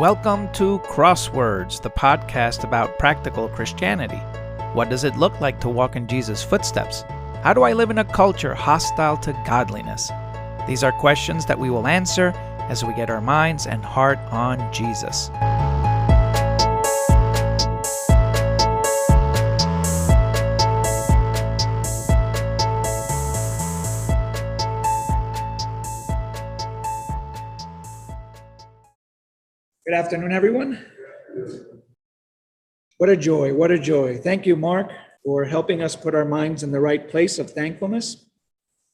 Welcome to Crosswords, the podcast about practical Christianity. What does it look like to walk in Jesus' footsteps? How do I live in a culture hostile to godliness? These are questions that we will answer as we get our minds and heart on Jesus. Good afternoon, everyone. What a joy, what a joy. Thank you, Mark, for helping us put our minds in the right place of thankfulness.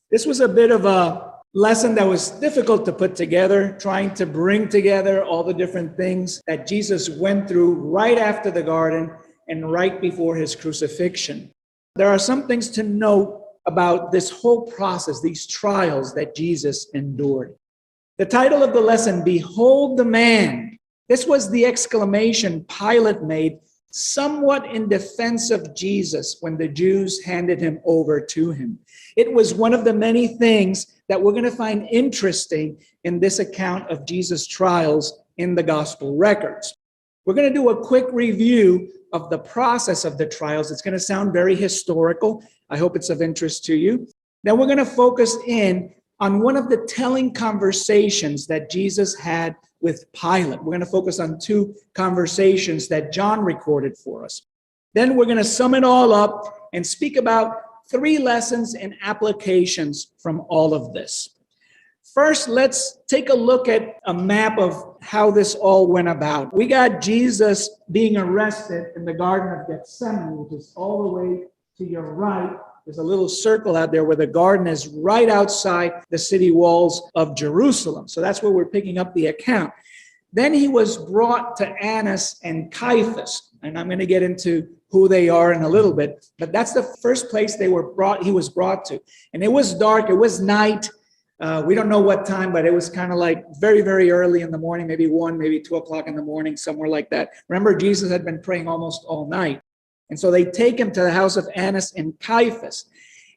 This was a bit of a lesson that was difficult to put together, trying to bring together all the different things that Jesus went through right after the garden and right before his crucifixion. There are some things to note about this whole process, these trials that Jesus endured. The title of the lesson, Behold the Man. This was the exclamation Pilate made somewhat in defense of Jesus when the Jews handed him over to him. It was one of the many things that we're going to find interesting in this account of Jesus' trials in the gospel records. We're going to do a quick review of the process of the trials. It's going to sound very historical. I hope it's of interest to you. Then we're going to focus in on one of the telling conversations that Jesus had with Pilate. We're going to focus on two conversations that John recorded for us. Then we're going to sum it all up and speak about three lessons and applications from all of this. First, let's take a look at a map of how this all went about. We got Jesus being arrested in the Garden of Gethsemane, which is all the way to your right. There's a little circle out there where the garden is right outside the city walls of Jerusalem. So that's where we're picking up the account. Then he was brought to Annas and Caiaphas. And I'm going to get into who they are in a little bit. But that's the first place he was brought to. And it was dark. It was night. We don't know what time, but it was kind of like very, very early in the morning, maybe 1, maybe 2 o'clock in the morning, somewhere like that. Remember, Jesus had been praying almost all night. And so they take him to the house of Annas and Caiaphas.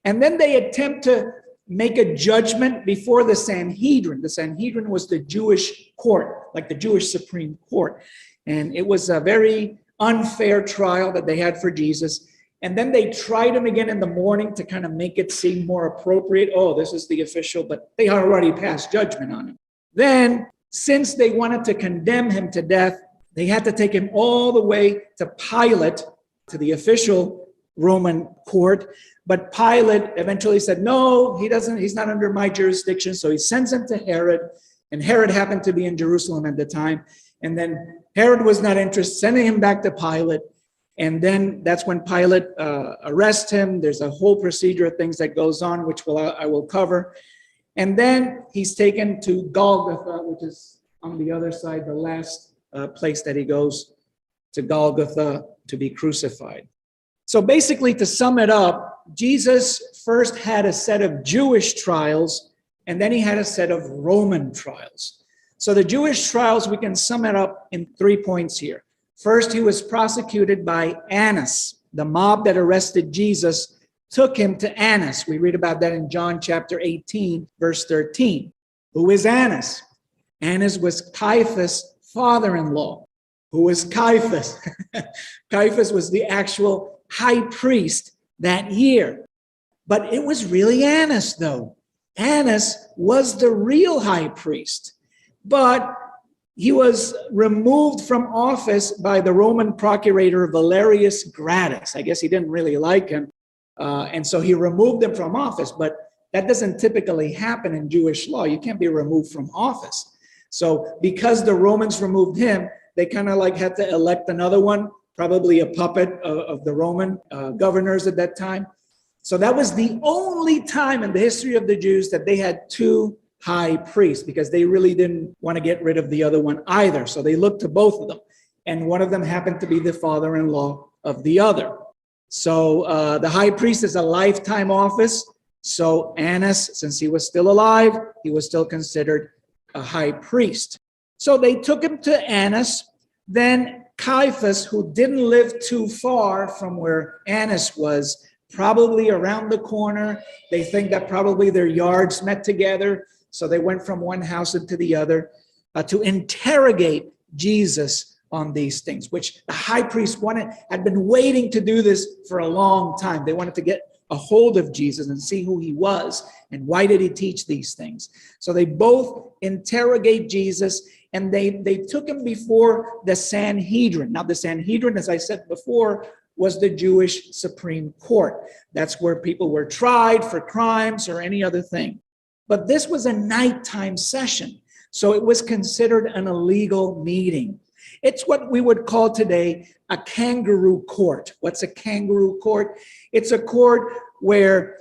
And then they attempt to make a judgment before the Sanhedrin. The Sanhedrin was the Jewish court, like the Jewish Supreme Court. And it was a very unfair trial that they had for Jesus. And then they tried him again in the morning to kind of make it seem more appropriate. Oh, this is the official, but they had already passed judgment on him. Then, since they wanted to condemn him to death, they had to take him all the way to Pilate, to the official Roman court. But Pilate eventually said, no, he's not under my jurisdiction. So he sends him to Herod, and Herod happened to be in Jerusalem at the time. And then Herod was not interested, sending him back to Pilate. And then that's when Pilate arrests him. There's a whole procedure of things that goes on, which I will cover. And then he's taken to Golgotha, which is on the other side, the last place that he goes to Golgotha to be crucified. So basically, to sum it up, Jesus first had a set of Jewish trials, and then he had a set of Roman trials. So the Jewish trials, we can sum it up in 3 points here. First, he was prosecuted by Annas. The mob that arrested Jesus took him to Annas. We read about that in John chapter 18, verse 13. Who is Annas? Annas was Caiaphas' father-in-law. Who was Caiaphas? Caiaphas was the actual high priest that year. But it was really Annas, though. Annas was the real high priest. But he was removed from office by the Roman procurator Valerius Gratus. I guess he didn't really like him. And so he removed him from office. But that doesn't typically happen in Jewish law. You can't be removed from office. So because the Romans removed him, they kind of like had to elect another one, probably a puppet of the Roman governors at that time. So that was the only time in the history of the Jews that they had two high priests, because they really didn't want to get rid of the other one either. So they looked to both of them. And one of them happened to be the father-in-law of the other. So the high priest is a lifetime office. So Annas, since he was still alive, he was still considered a high priest. So they took him to Annas. Then Caiaphas, who didn't live too far from where Annas was, probably around the corner. They think that probably their yards met together. So they went from one house into the other to interrogate Jesus on these things, which the high priest had been waiting to do this for a long time. They wanted to get a hold of Jesus and see who he was and why did he teach these things. So they both interrogate Jesus, and they took him before the Sanhedrin. Now the Sanhedrin, as I said before, was the Jewish Supreme Court. That's where people were tried for crimes or any other thing. But this was a nighttime session, so it was considered an illegal meeting. It's what we would call today a kangaroo court. What's a kangaroo court? It's a court where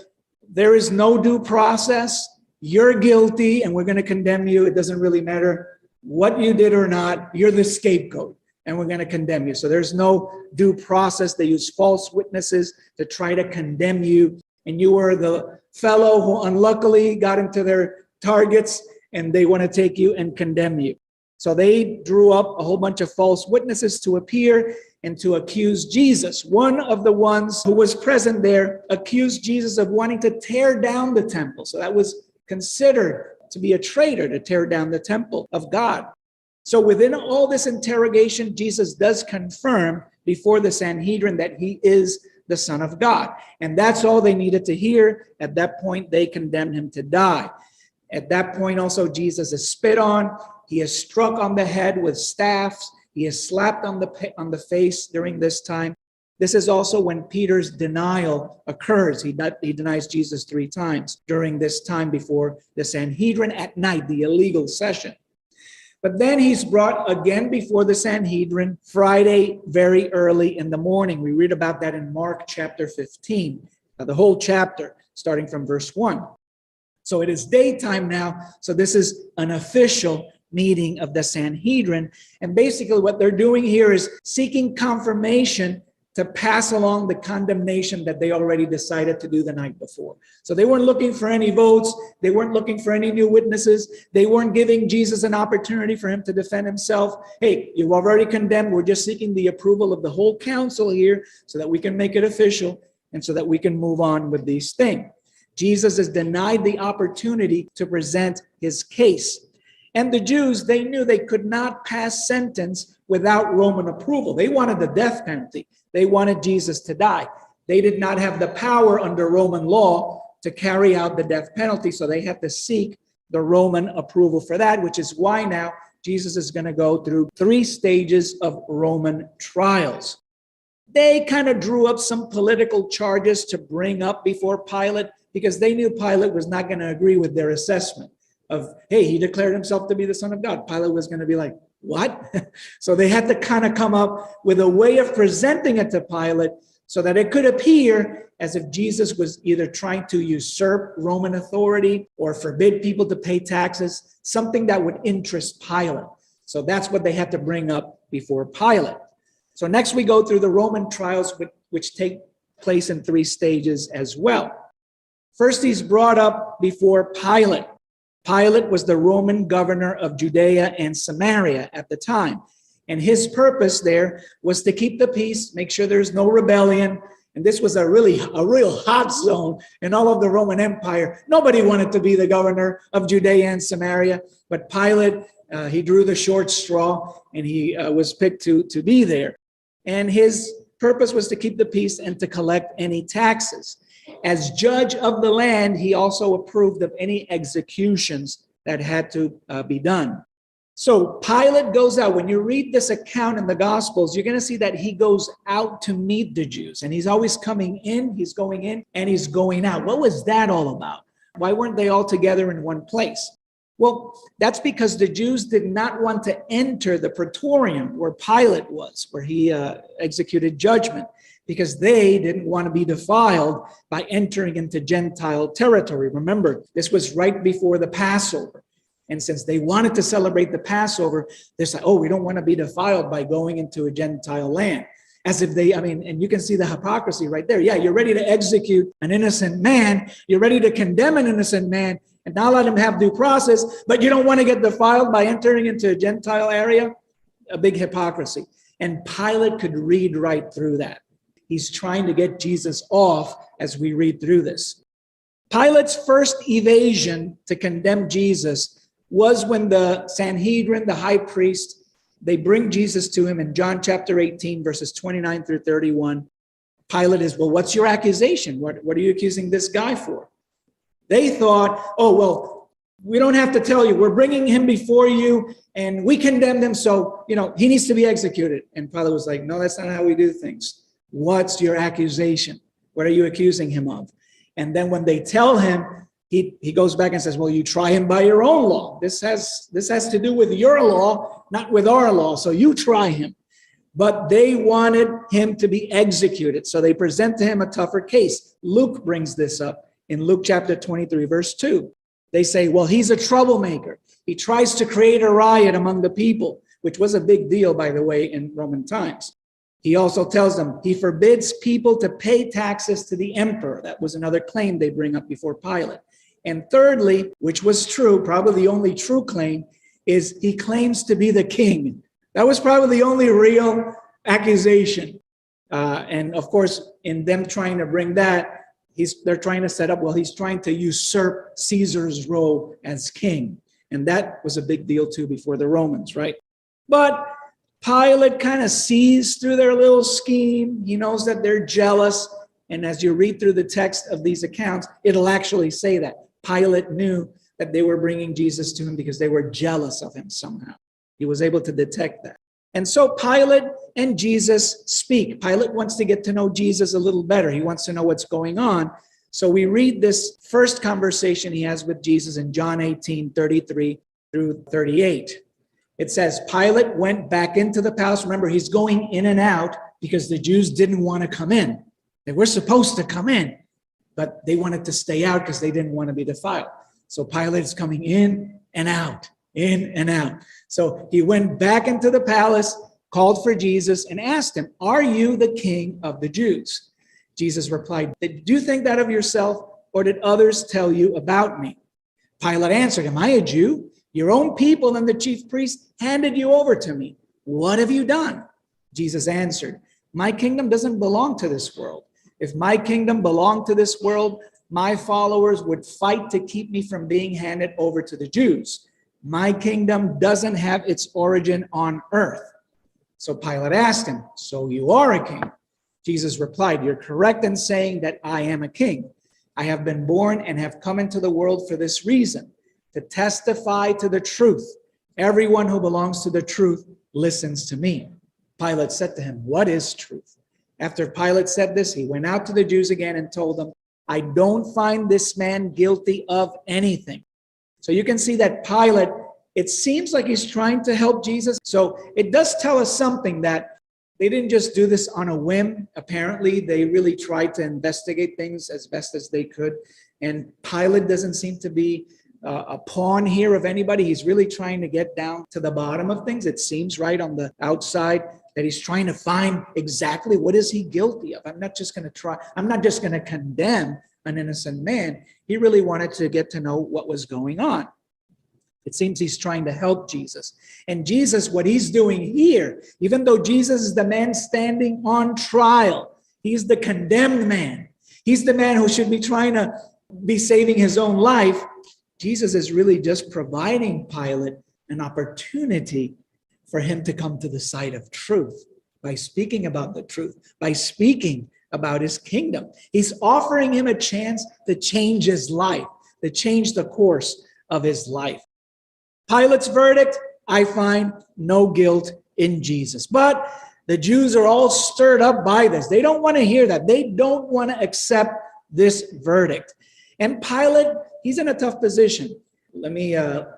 there is no due process. You're guilty and we're going to condemn you. It doesn't really matter what you did or not. You're the scapegoat and we're going to condemn you. So there's no due process. They use false witnesses to try to condemn you. And you were the fellow who unluckily got into their targets and they want to take you and condemn you. So they drew up a whole bunch of false witnesses to appear and to accuse Jesus. One of the ones who was present there accused Jesus of wanting to tear down the temple. So that was considered to be a traitor, to tear down the temple of God. So within all this interrogation, Jesus does confirm before the Sanhedrin that he is the Son of God. And that's all they needed to hear. At that point, they condemned him to die. At that point also, Jesus is spit on. He is struck on the head with staffs. He is slapped on the face during this time. This is also when Peter's denial occurs. He denies Jesus 3 times during this time before the Sanhedrin at night, the illegal session. But then he's brought again before the Sanhedrin Friday very early in the morning. We read about that in Mark chapter 15, the whole chapter, starting from verse 1. So it is daytime now. So this is an official meeting of the Sanhedrin. And basically what they're doing here is seeking confirmation to pass along the condemnation that they already decided to do the night before. So they weren't looking for any votes. They weren't looking for any new witnesses. They weren't giving Jesus an opportunity for him to defend himself. Hey, you've already condemned. We're just seeking the approval of the whole council here so that we can make it official and so that we can move on with these things. Jesus is denied the opportunity to present his case. And the Jews, they knew they could not pass sentence without Roman approval. They wanted the death penalty. They wanted Jesus to die. They did not have the power under Roman law to carry out the death penalty, so they had to seek the Roman approval for that, which is why now Jesus is going to go through 3 stages of Roman trials. They kind of drew up some political charges to bring up before Pilate because they knew Pilate was not going to agree with their assessment of, hey, he declared himself to be the Son of God. Pilate was going to be like, what? So they had to kind of come up with a way of presenting it to Pilate so that it could appear as if Jesus was either trying to usurp Roman authority or forbid people to pay taxes, something that would interest Pilate. So that's what they had to bring up before Pilate. So next we go through the Roman trials, which take place in 3 stages as well. First, he's brought up before Pilate. Pilate was the Roman governor of Judea and Samaria at the time. And his purpose there was to keep the peace, make sure there's no rebellion. And this was a real hot zone in all of the Roman Empire. Nobody wanted to be the governor of Judea and Samaria. But Pilate, he drew the short straw and he was picked to be there. And his purpose was to keep the peace and to collect any taxes. As judge of the land, he also approved of any executions that had to be done. So Pilate goes out. When you read this account in the Gospels, you're going to see that he goes out to meet the Jews. And he's always coming in, he's going in, and he's going out. What was that all about? Why weren't they all together in one place? Well, that's because the Jews did not want to enter the praetorium where Pilate was, where he executed judgment, because they didn't want to be defiled by entering into Gentile territory. Remember, this was right before the Passover. And since they wanted to celebrate the Passover, they said, oh, we don't want to be defiled by going into a Gentile land. As if they, and you can see the hypocrisy right there. Yeah, you're ready to execute an innocent man. You're ready to condemn an innocent man and not let him have due process, but you don't want to get defiled by entering into a Gentile area. A big hypocrisy. And Pilate could read right through that. He's trying to get Jesus off as we read through this. Pilate's first evasion to condemn Jesus was when the Sanhedrin, the high priest, They bring Jesus to him in John chapter 18, verses 29 through 31. Pilate is, well, what's your accusation? What are you accusing this guy for? They thought, oh, well, we don't have to tell you. We're bringing him before you, and we condemned him, so, he needs to be executed. And Pilate was like, no, that's not how we do things. What's your accusation? What are you accusing him of? And then when they tell him, he goes back and says, well, you try him by your own law. This has to do with your law, not with our law, so you try him. But they wanted him to be executed, so they present to him a tougher case. Luke brings this up in Luke chapter 23, verse 2. They say, well, he's a troublemaker. He tries to create a riot among the people, which was a big deal, by the way, in Roman times. He also tells them he forbids people to pay taxes to the emperor. That was another claim they bring up before Pilate. And thirdly, which was true, probably the only true claim, is he claims to be the king. That was probably the only real accusation. And of course, in them trying to bring that, they're trying to set up, well, he's trying to usurp Caesar's role as king. And that was a big deal too before the Romans, right? But Pilate kind of sees through their little scheme. He knows that they're jealous. And as you read through the text of these accounts, it'll actually say that. Pilate knew that they were bringing Jesus to him because they were jealous of him somehow. He was able to detect that. And so Pilate and Jesus speak. Pilate wants to get to know Jesus a little better. He wants to know what's going on. So we read this first conversation he has with Jesus in John 18, 33 through 38. It says, Pilate went back into the palace. Remember, he's going in and out because the Jews didn't want to come in. They were supposed to come in, but they wanted to stay out because they didn't want to be defiled. So Pilate is coming in and out, in and out. So he went back into the palace, called for Jesus, and asked him, are you the king of the Jews? Jesus replied, did you think that of yourself, or did others tell you about me? Pilate answered, am I a Jew? Your own people and the chief priests handed you over to me. What have you done? Jesus answered, my kingdom doesn't belong to this world. If my kingdom belonged to this world, my followers would fight to keep me from being handed over to the Jews. My kingdom doesn't have its origin on earth. So Pilate asked him, so you are a king? Jesus replied, you're correct in saying that I am a king. I have been born and have come into the world for this reason, to testify to the truth. Everyone who belongs to the truth listens to me. Pilate said to him, what is truth? After Pilate said this, he went out to the Jews again and told them, I don't find this man guilty of anything. So you can see that Pilate, it seems like he's trying to help Jesus. So it does tell us something, that they didn't just do this on a whim. Apparently, they really tried to investigate things as best as they could. And Pilate doesn't seem to be a pawn here of anybody. He's really trying to get down to the bottom of things. It seems right on the outside that he's trying to find exactly what is he guilty of. I'm not just going to condemn an innocent man. He really wanted to get to know what was going on. It seems he's trying to help Jesus. And Jesus, what he's doing here, even though Jesus is the man standing on trial, he's the condemned man. He's the man who should be trying to be saving his own life. Jesus is really just providing Pilate an opportunity for him to come to the side of truth by speaking about the truth, by speaking about his kingdom. He's offering him a chance to change his life, to change the course of his life. Pilate's verdict, I find no guilt in Jesus. But the Jews are all stirred up by this. They don't want to hear that. They don't want to accept this verdict. And Pilate, he's in a tough position. Let me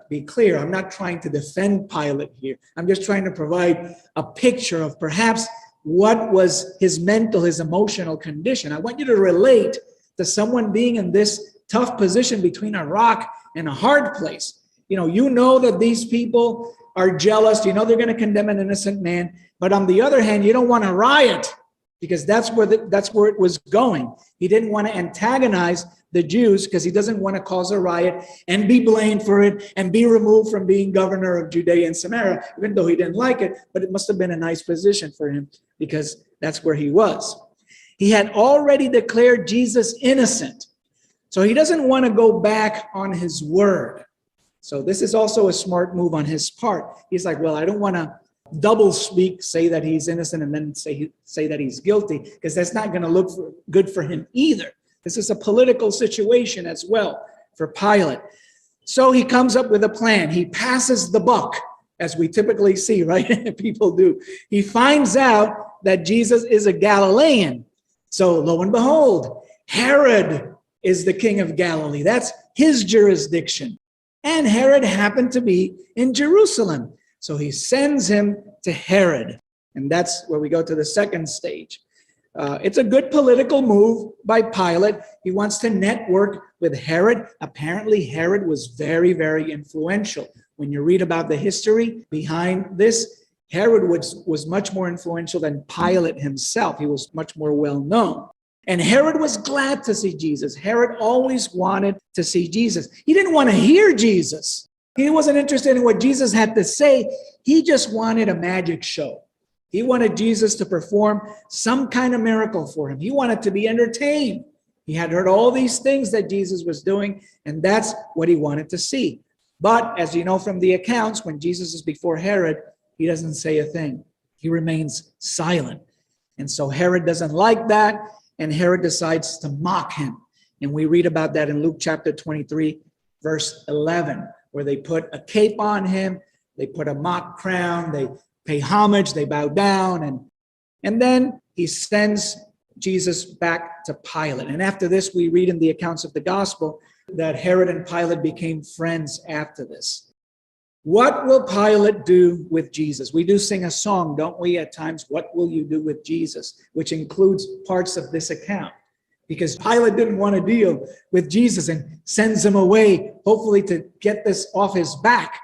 be clear. I'm not trying to defend Pilate here. I'm just trying to provide a picture of perhaps what was his mental, his emotional condition. I want you to relate to someone being in this tough position between a rock and a hard place. You know that these people are jealous. You know they're going to condemn an innocent man. But on the other hand, you don't want to riot, because that's where it was going. He didn't want to antagonize the Jews because he doesn't want to cause a riot and be blamed for it and be removed from being governor of Judea and Samaria, even though he didn't like it. But it must have been a nice position for him because that's where he was. He had already declared Jesus innocent. So he doesn't want to go back on his word. So this is also a smart move on his part. He's like, well, I don't want to double speak, say that he's innocent and then say that he's guilty, because that's not going to look good for him either. This is a political situation as well for Pilate. So he comes up with a plan. He passes the buck, as we typically see, right? People do. He finds out that Jesus is a Galilean. So lo and behold, Herod is the king of Galilee. That's his jurisdiction. And Herod happened to be in Jerusalem. So he sends him to Herod. And that's where we go to the second stage. It's a good political move by Pilate. He wants to network with Herod. Apparently, Herod was very, very influential. When you read about the history behind this, Herod was much more influential than Pilate himself. He was much more well-known. And Herod was glad to see Jesus. Herod always wanted to see Jesus. He didn't want to hear Jesus. He wasn't interested in what Jesus had to say. He just wanted a magic show. He wanted Jesus to perform some kind of miracle for him. He wanted to be entertained. He had heard all these things that Jesus was doing, and that's what he wanted to see. But as you know from the accounts, when Jesus is before Herod, he doesn't say a thing. He remains silent. And so Herod doesn't like that, and Herod decides to mock him. And we read about that in Luke chapter 23, verse 11, where they put a cape on him, they put a mock crown, they pay homage, they bow down, and then he sends Jesus back to Pilate. And after this, we read in the accounts of the gospel that Herod and Pilate became friends after this. What will Pilate do with Jesus? We do sing a song, don't we, at times, what will you do with Jesus? Which includes parts of this account. Because Pilate didn't want to deal with Jesus and sends him away, hopefully to get this off his back.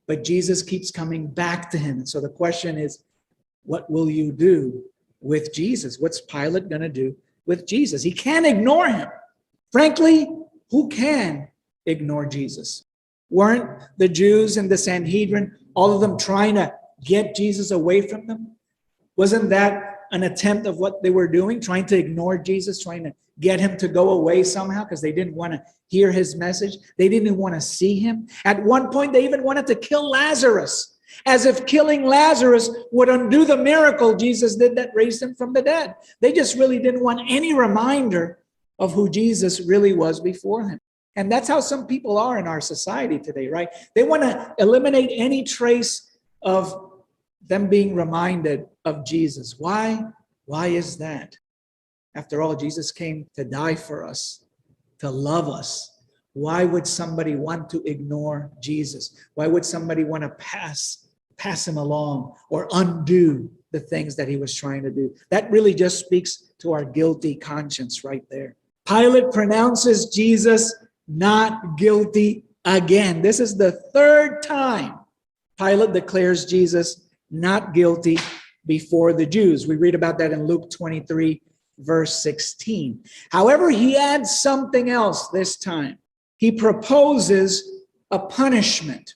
But Jesus keeps coming back to him. And so the question is, what will you do with Jesus? What's Pilate going to do with Jesus? He can't ignore him. Frankly, who can ignore Jesus? Weren't the Jews and the Sanhedrin, all of them trying to get Jesus away from them? Wasn't that an attempt of what they were doing, trying to ignore Jesus, trying to get him to go away somehow because they didn't want to hear his message? They didn't want to see him. At one point, they even wanted to kill Lazarus, as if killing Lazarus would undo the miracle Jesus did that raised him from the dead. They just really didn't want any reminder of who Jesus really was before him. And that's how some people are in our society today, right? They want to eliminate any trace of them being reminded of Jesus. Why? Why is that? After all, Jesus came to die for us, to love us. Why would somebody want to ignore Jesus? Why would somebody want to pass him along or undo the things that he was trying to do? That really just speaks to our guilty conscience right there. Pilate pronounces Jesus not guilty again. This is the third time Pilate declares Jesus not guilty before the Jews. We read about that in Luke 23, verse 16. However, he adds something else this time. He proposes a punishment.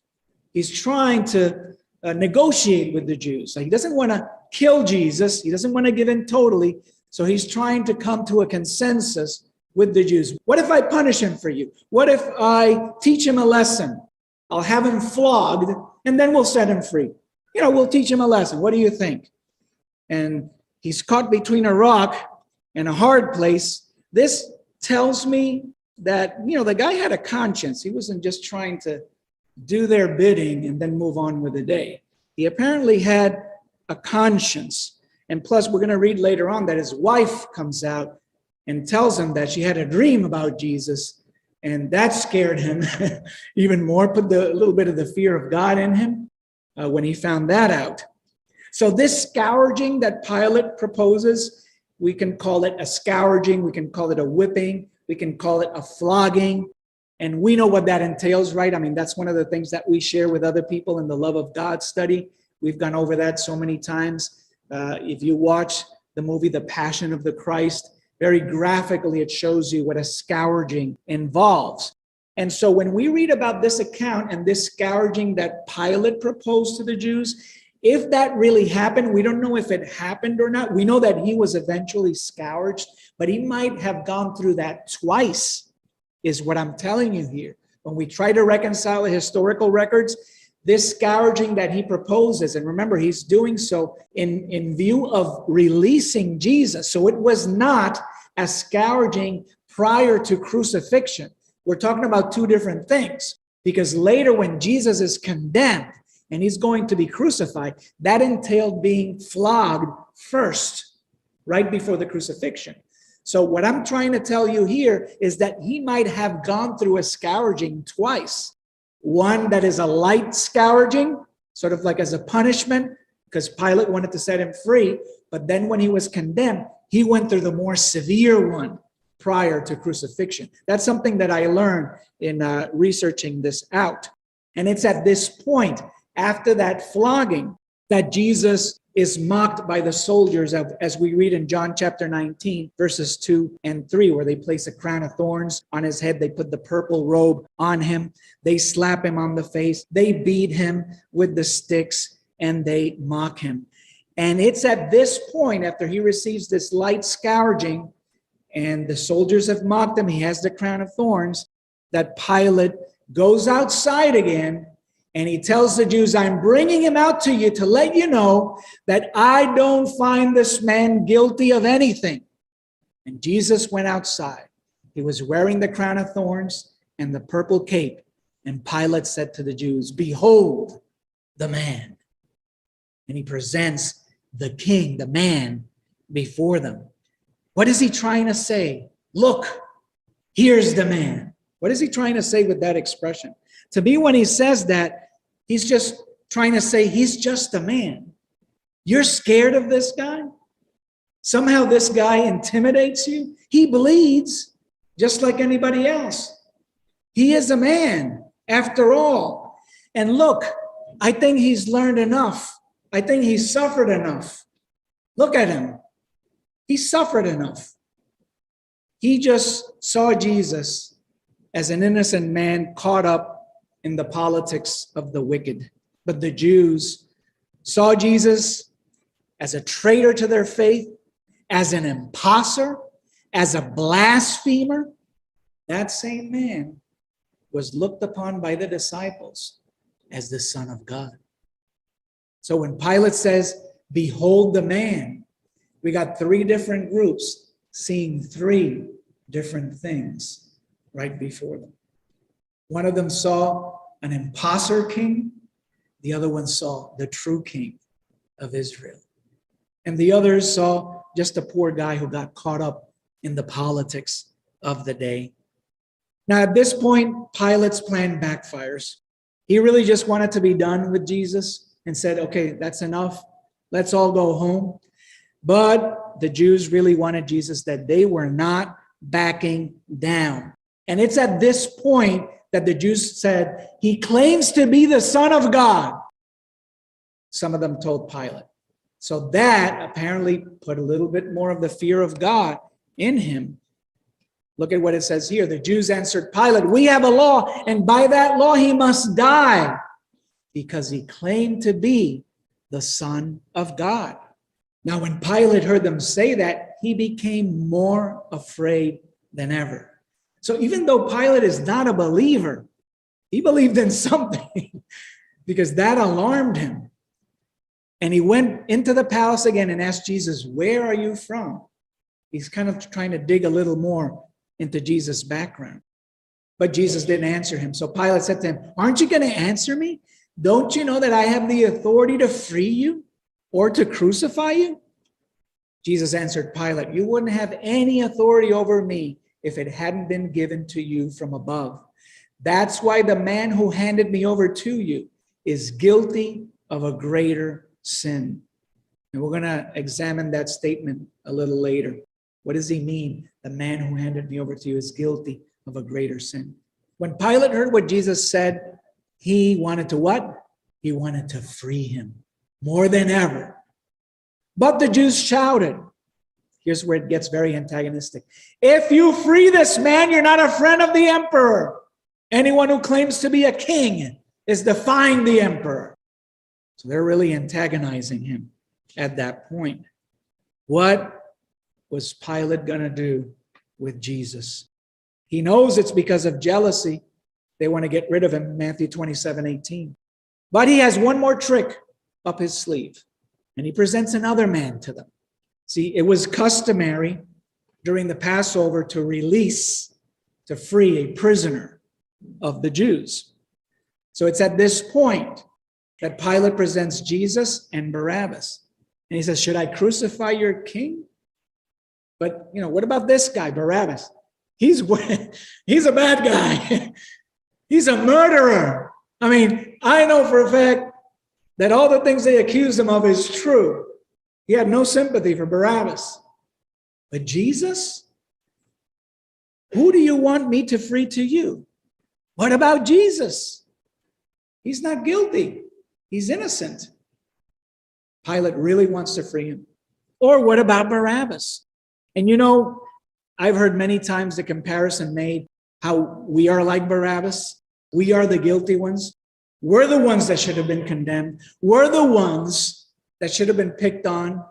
He's trying to negotiate with the Jews. So he doesn't want to kill Jesus. He doesn't want to give in totally. So he's trying to come to a consensus with the Jews. What if I punish him for you? What if I teach him a lesson? I'll have him flogged, and then we'll set him free. We'll teach him a lesson. What do you think? And he's caught between a rock and a hard place. This tells me that, the guy had a conscience. He wasn't just trying to do their bidding and then move on with the day. He apparently had a conscience. And plus, we're going to read later on that his wife comes out and tells him that she had a dream about Jesus, and that scared him even more, put a little bit of the fear of God in him when he found that out. So this scourging that Pilate proposes, we can call it a scourging, we can call it a whipping, we can call it a flogging, and we know what that entails, right? I mean, that's one of the things that we share with other people in the Love of God study. We've gone over that so many times. If you watch the movie The Passion of the Christ, very graphically, it shows you what a scourging involves. And so when we read about this account and this scourging that Pilate proposed to the Jews, if that really happened, we don't know if it happened or not. We know that he was eventually scourged, but he might have gone through that twice, is what I'm telling you here. When we try to reconcile the historical records, this scourging that he proposes, and remember, he's doing so in view of releasing Jesus. So it was not a scourging prior to crucifixion. We're talking about two different things, because later when Jesus is condemned and he's going to be crucified, that entailed being flogged first, right before the crucifixion. So what I'm trying to tell you here is that he might have gone through a scourging twice. One that is a light scourging, sort of like as a punishment, because Pilate wanted to set him free. But then when he was condemned, he went through the more severe one prior to crucifixion. That's something that I learned in researching this out. And it's at this point, after that flogging, that Jesus is mocked by the soldiers, as we read in John chapter 19, verses 2 and 3, where they place a crown of thorns on his head. They put the purple robe on him. They slap him on the face. They beat him with the sticks, and they mock him. And it's at this point, after he receives this light scourging, and the soldiers have mocked him, he has the crown of thorns, that Pilate goes outside again, and he tells the Jews, I'm bringing him out to you to let you know that I don't find this man guilty of anything. And Jesus went outside. He was wearing the crown of thorns and the purple cape. And Pilate said to the Jews, behold the man. And he presents the king, the man, before them. What is he trying to say? Look, here's the man. What is he trying to say with that expression? To me, when he says that, he's just trying to say he's just a man. You're scared of this guy? Somehow this guy intimidates you? He bleeds just like anybody else. He is a man after all. And look, I think he's learned enough. I think he's suffered enough. Look at him. He suffered enough. He just saw Jesus as an innocent man caught up in the politics of the wicked. But the Jews saw Jesus as a traitor to their faith, as an impostor, as a blasphemer. That same man was looked upon by the disciples as the Son of God. So when Pilate says, behold the man, we got three different groups seeing three different things right before them. One of them saw an imposter king. The other one saw the true king of Israel. And the others saw just a poor guy who got caught up in the politics of the day. Now, at this point, Pilate's plan backfires. He really just wanted to be done with Jesus and said, okay, that's enough. Let's all go home. But the Jews really wanted Jesus, that they were not backing down. And it's at this point that the Jews said, he claims to be the Son of God. Some of them told Pilate. So that apparently put a little bit more of the fear of God in him. Look at what it says here. The Jews answered Pilate, we have a law, and by that law he must die, because he claimed to be the Son of God. Now, when Pilate heard them say that, he became more afraid than ever. So even though Pilate is not a believer, he believed in something because that alarmed him. And he went into the palace again and asked Jesus, where are you from? He's kind of trying to dig a little more into Jesus' background. But Jesus didn't answer him. So Pilate said to him, aren't you going to answer me? Don't you know that I have the authority to free you or to crucify you? Jesus answered Pilate, you wouldn't have any authority over me if it hadn't been given to you from above. That's why the man who handed me over to you is guilty of a greater sin. And we're going to examine that statement a little later. What does he mean? The man who handed me over to you is guilty of a greater sin. When Pilate heard what Jesus said, he wanted to what? He wanted to free him more than ever. But the Jews shouted. Here's where it gets very antagonistic. If you free this man, you're not a friend of the emperor. Anyone who claims to be a king is defying the emperor. So they're really antagonizing him at that point. What was Pilate going to do with Jesus? He knows it's because of jealousy. They want to get rid of him, Matthew 27:18. But he has one more trick up his sleeve, and he presents another man to them. See, it was customary during the Passover to free a prisoner of the Jews. So it's at this point that Pilate presents Jesus and Barabbas. And he says, should I crucify your king? But, what about this guy, Barabbas? He's a bad guy. He's a murderer. I know for a fact that all the things they accuse him of is true. He had no sympathy for Barabbas. But Jesus? Who do you want me to free to you? What about Jesus? He's not guilty. He's innocent. Pilate really wants to free him. Or what about Barabbas? And I've heard many times the comparison made how we are like Barabbas. We are the guilty ones. We're the ones that should have been condemned. We're the ones that should have been picked on.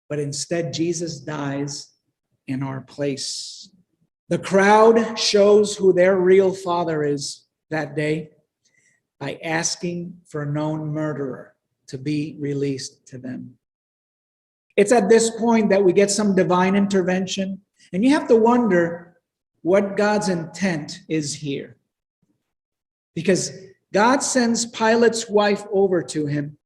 But instead, Jesus dies in our place. The crowd shows who their real father is that day by asking for a known murderer to be released to them. It's at this point that we get some divine intervention, and you have to wonder what God's intent is here. Because God sends Pilate's wife over to him,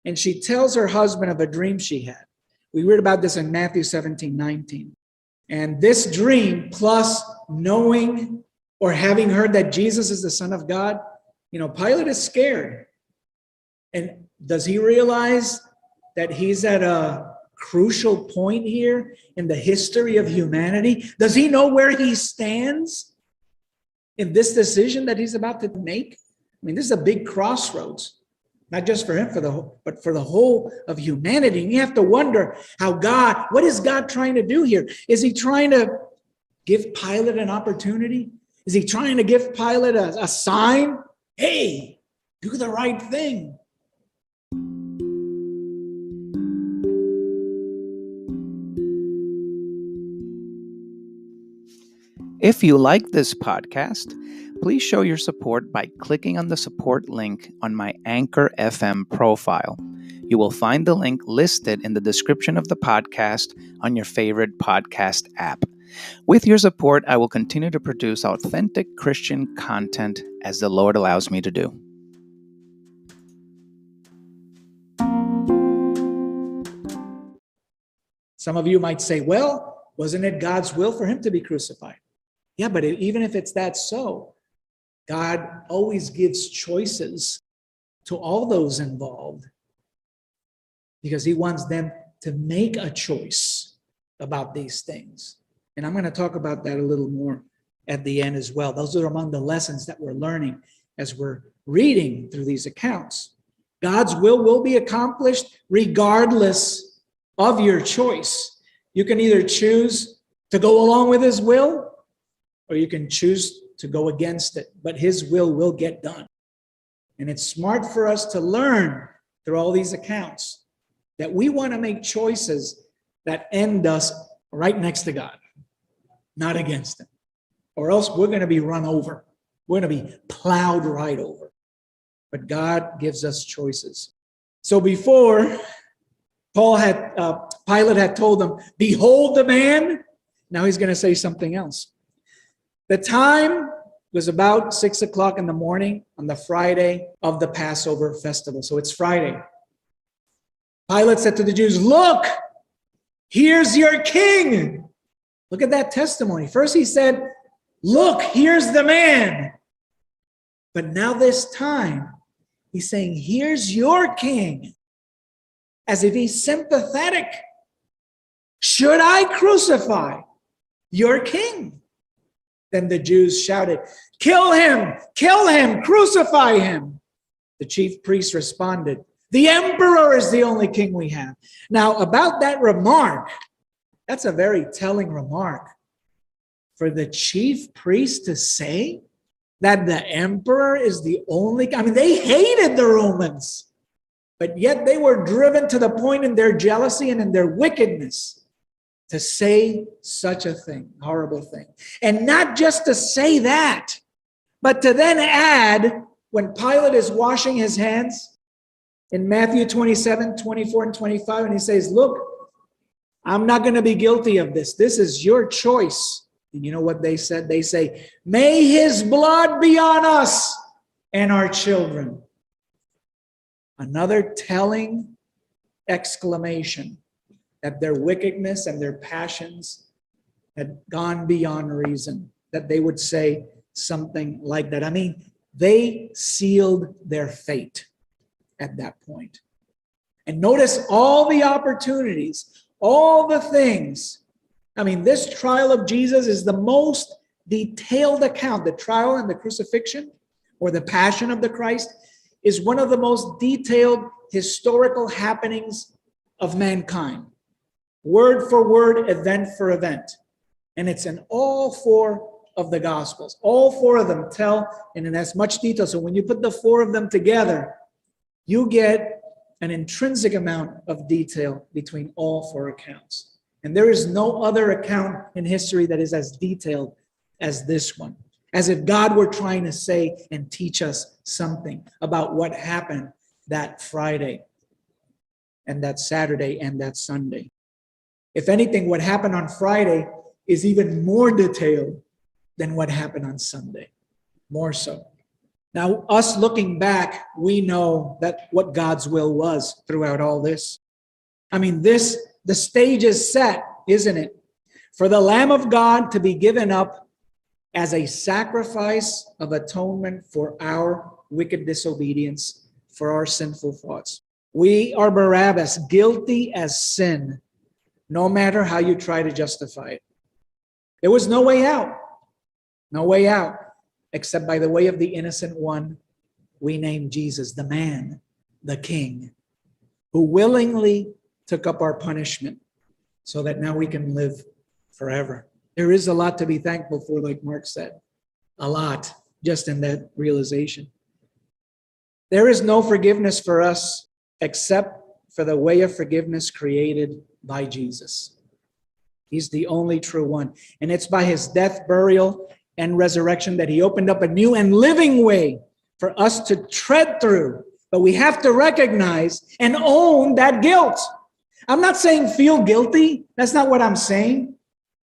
and she tells her husband of a dream she had. We read about this in Matthew 17:19. And this dream, plus knowing or having heard that Jesus is the Son of God, Pilate is scared. And does he realize that he's at a crucial point here in the history of humanity? Does he know where he stands in this decision that he's about to make? This is a big crossroads, not just for him, but for the whole of humanity. And you have to wonder what is God trying to do here? Is he trying to give Pilate an opportunity? Is he trying to give Pilate a sign? Hey, do the right thing. If you like this podcast, please show your support by clicking on the support link on my Anchor FM profile. You will find the link listed in the description of the podcast on your favorite podcast app. With your support, I will continue to produce authentic Christian content as the Lord allows me to do. Some of you might say, well, wasn't it God's will for him to be crucified? Yeah, but even if it's that so, God always gives choices to all those involved because he wants them to make a choice about these things. And I'm going to talk about that a little more at the end as well. Those are among the lessons that we're learning as we're reading through these accounts. God's will be accomplished regardless of your choice. You can either choose to go along with his will, or you can choose to go against it, but his will get done. And it's smart for us to learn through all these accounts that we want to make choices that end us right next to God, not against him, or else we're going to be run over. We're going to be plowed right over. But God gives us choices. So before Pilate had told them, behold the man, now he's going to say something else. The time was about 6 o'clock in the morning on the Friday of the Passover festival. So it's Friday. Pilate said to the Jews, look, here's your king. Look at that testimony. First he said, look, here's the man. But now this time, he's saying, here's your king. As if he's sympathetic. Should I crucify your king? Then the Jews shouted, kill him, crucify him. The chief priest responded, the emperor is the only king we have. Now, about that remark, that's a very telling remark. For the chief priest to say that the emperor is the only, they hated the Romans, but yet they were driven to the point in their jealousy and in their wickedness to say such a thing, horrible thing. And not just to say that, but to then add when Pilate is washing his hands in Matthew 27, 24, and 25, and he says, look, I'm not going to be guilty of this. This is your choice. And you know what they said? They say, may his blood be on us and our children. Another telling exclamation that their wickedness and their passions had gone beyond reason, that they would say something like that. I mean, they sealed their fate at that point. And notice all the opportunities, all the things. I mean, this trial of Jesus is the most detailed account. The trial and the crucifixion, or the passion of the Christ, is one of the most detailed historical happenings of mankind. Word for word, event for event. And it's in all four of the Gospels. All four of them tell in as much detail. So when you put the four of them together, you get an intrinsic amount of detail between all four accounts. And there is no other account in history that is as detailed as this one. As if God were trying to say and teach us something about what happened that Friday and that Saturday and that Sunday. If anything, what happened on Friday is even more detailed than what happened on Sunday. More so. Now, us looking back, we know that what God's will was throughout all this. I mean, the stage is set, isn't it? For the Lamb of God to be given up as a sacrifice of atonement for our wicked disobedience, for our sinful thoughts. We are Barabbas, guilty as sin, no matter how you try to justify it. There was no way out. No way out, except by the way of the innocent one we named Jesus, the man, the king, who willingly took up our punishment so that now we can live forever. There is a lot to be thankful for, like Mark said. A lot, just in that realization. There is no forgiveness for us except for the way of forgiveness created by Jesus. He's the only true one. And it's by his death, burial, and resurrection that he opened up a new and living way for us to tread through. But we have to recognize and own that guilt. I'm not saying feel guilty. That's not what I'm saying.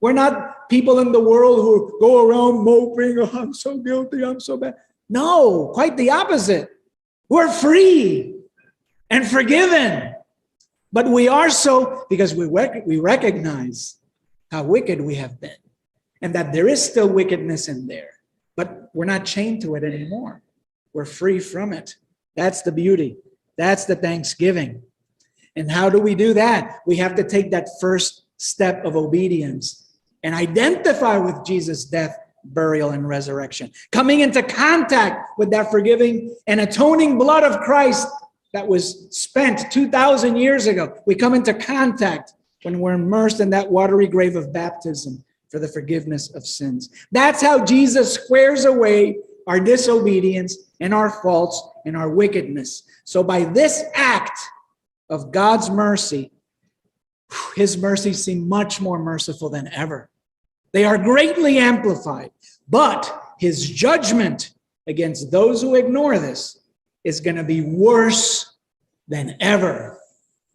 We're not people in the world who go around moping, oh, I'm so guilty, I'm so bad. No, quite the opposite. We're free and forgiven. But we are so because we recognize how wicked we have been and that there is still wickedness in there. But we're not chained to it anymore. We're free from it. That's the beauty. That's the thanksgiving. And how do we do that? We have to take that first step of obedience and identify with Jesus' death, burial, and resurrection. Coming into contact with that forgiving and atoning blood of Christ that was spent 2,000 years ago. We come into contact when we're immersed in that watery grave of baptism for the forgiveness of sins. That's how Jesus squares away our disobedience and our faults and our wickedness. So by this act of God's mercy, his mercies seem much more merciful than ever. They are greatly amplified, but his judgment against those who ignore this is going to be worse than ever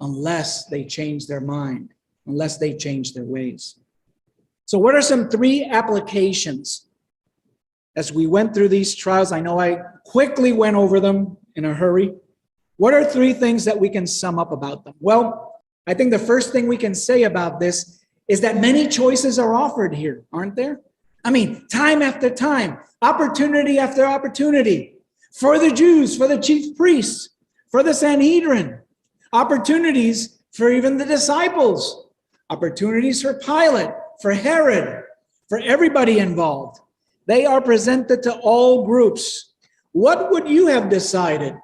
unless they change their mind, unless they change their ways. So what are some 3 applications as we went through these trials? I know I quickly went over them in a hurry. What are 3 things that we can sum up about them? Well, I think the first thing we can say about this is that many choices are offered here, aren't there? I mean, time after time, opportunity after opportunity, for the Jews, for the chief priests, for the Sanhedrin, opportunities for even the disciples, opportunities for Pilate, for Herod, for everybody involved. They are presented to all groups. What would you have decided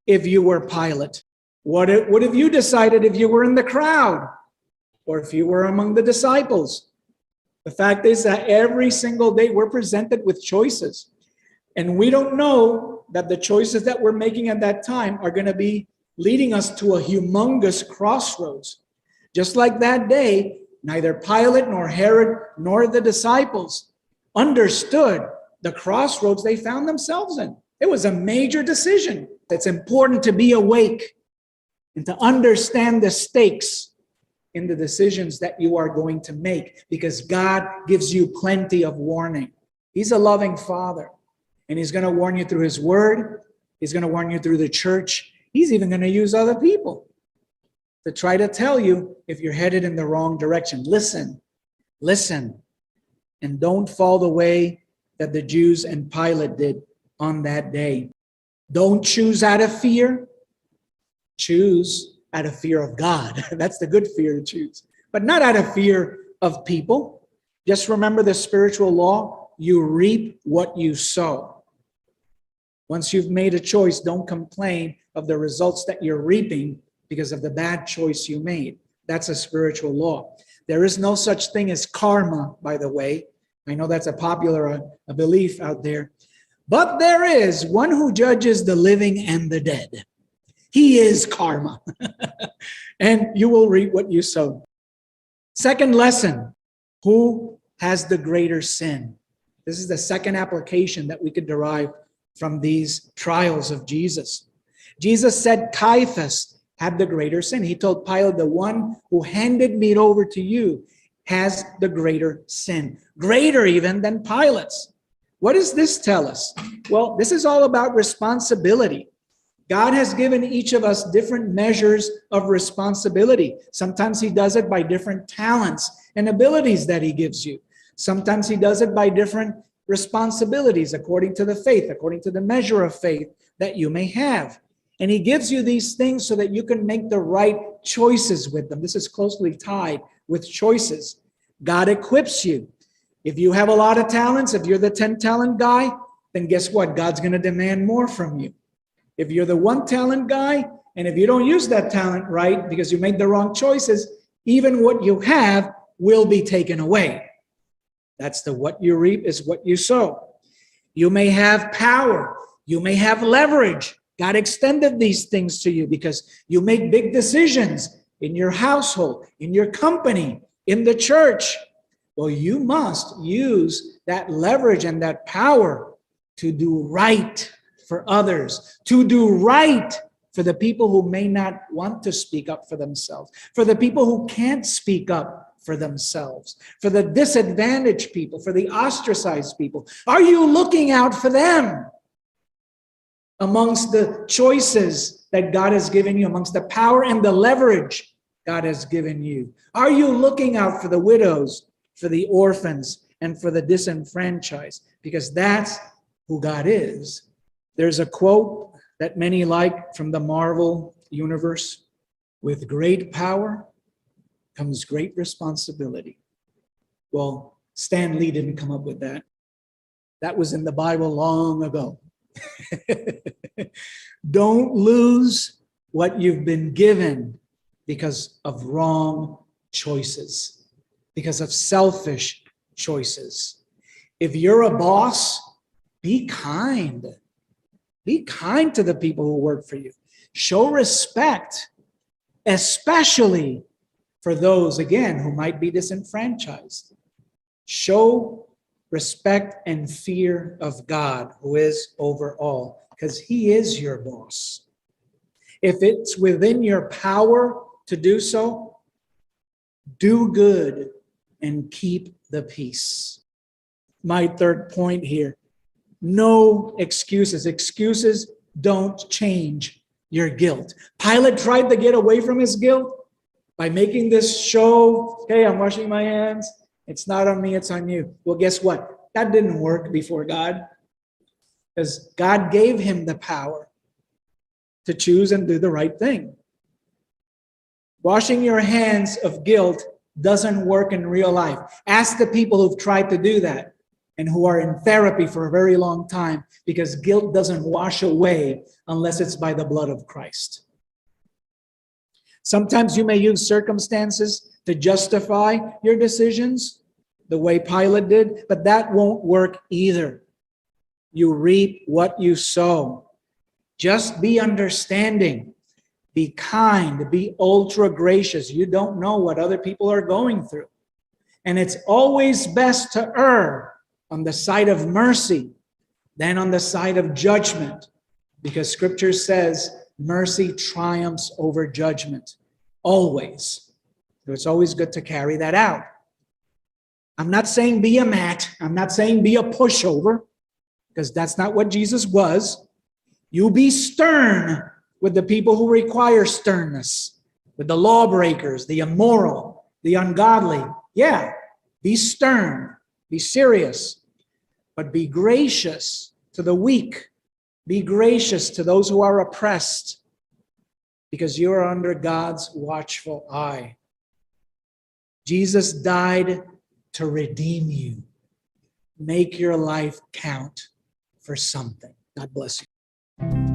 if you were Pilate? What have you decided if you were in the crowd? Or if you were among the disciples? The fact is that every single day we're presented with choices. And we don't know that the choices that we're making at that time are going to be leading us to a humongous crossroads. Just like that day, neither Pilate nor Herod nor the disciples understood the crossroads they found themselves in. It was a major decision. It's important to be awake and to understand the stakes in the decisions that you are going to make, because God gives you plenty of warning. He's a loving Father, and He's going to warn you through His Word. He's going to warn you through the church. He's even going to use other people to try to tell you if you're headed in the wrong direction. Listen, and don't fall the way that the Jews and Pilate did on that day. Don't choose out of fear. Choose out of fear of God. That's the good fear to choose, but not out of fear of people. Just remember the spiritual law. You reap what you sow. Once you've made a choice, don't complain of the results that you're reaping because of the bad choice you made. That's a spiritual law. There is no such thing as karma, by the way. I know that's a popular belief out there. But there is one who judges the living and the dead. He is karma. And you will reap what you sow. Second lesson, who has the greater sin? This is the second application that we could derive from these trials of Jesus. Jesus said Caiaphas had the greater sin. He told Pilate, the one who handed me over to you has the greater sin. Greater even than Pilate's. What does this tell us? Well, this is all about responsibility. God has given each of us different measures of responsibility. Sometimes He does it by different talents and abilities that He gives you. Sometimes He does it by different responsibilities according to the faith, according to the measure of faith that you may have. And He gives you these things so that you can make the right choices with them. This is closely tied with choices. God equips you. If you have a lot of talents, if you're the 10-talent guy, then guess what? God's going to demand more from you. If you're the 1-talent guy, and if you don't use that talent right because you made the wrong choices, even what you have will be taken away. That's the what you reap is what you sow. You may have power. You may have leverage. God extended these things to you because you make big decisions in your household, in your company, in the church. Well, you must use that leverage and that power to do right for others, to do right for the people who may not want to speak up for themselves, for the people who can't speak up for themselves, for the disadvantaged people, for the ostracized people. Are you looking out for them amongst the choices that God has given you, amongst the power and the leverage God has given you? Are you looking out for the widows, for the orphans, and for the disenfranchised? Because that's who God is. There's a quote that many like from the Marvel universe. With great power comes great responsibility. Well, Stan Lee didn't come up with that. That was in the Bible long ago. Don't lose what you've been given because of wrong choices, because of selfish choices. If you're a boss, be kind. Be kind to the people who work for you. Show respect, especially for those, again, who might be disenfranchised. Show respect and fear of God, who is over all, because He is your boss. If it's within your power to do so, do good and keep the peace. My third point here, no excuses. Excuses don't change your guilt. Pilate tried to get away from his guilt by making this show, hey, I'm washing my hands. It's not on me, it's on you. Well, guess what? That didn't work before God, because God gave him the power to choose and do the right thing. Washing your hands of guilt doesn't work in real life. Ask the people who've tried to do that and who are in therapy for a very long time, because guilt doesn't wash away unless it's by the blood of Christ. Sometimes you may use circumstances to justify your decisions, the way Pilate did, but that won't work either. You reap what you sow. Just be understanding. Be kind. Be ultra gracious. You don't know what other people are going through. And it's always best to err on the side of mercy Then on the side of judgment, because Scripture says mercy triumphs over judgment, always. So it's always good to carry that out. I'm not saying be a mat. I'm not saying be a pushover, because that's not what Jesus was. You be stern with the people who require sternness, with the lawbreakers, the immoral, the ungodly. Yeah, be stern, be serious, but be gracious to the weak. Be gracious to those who are oppressed, because you are under God's watchful eye. Jesus died to redeem you. Make your life count for something. God bless you.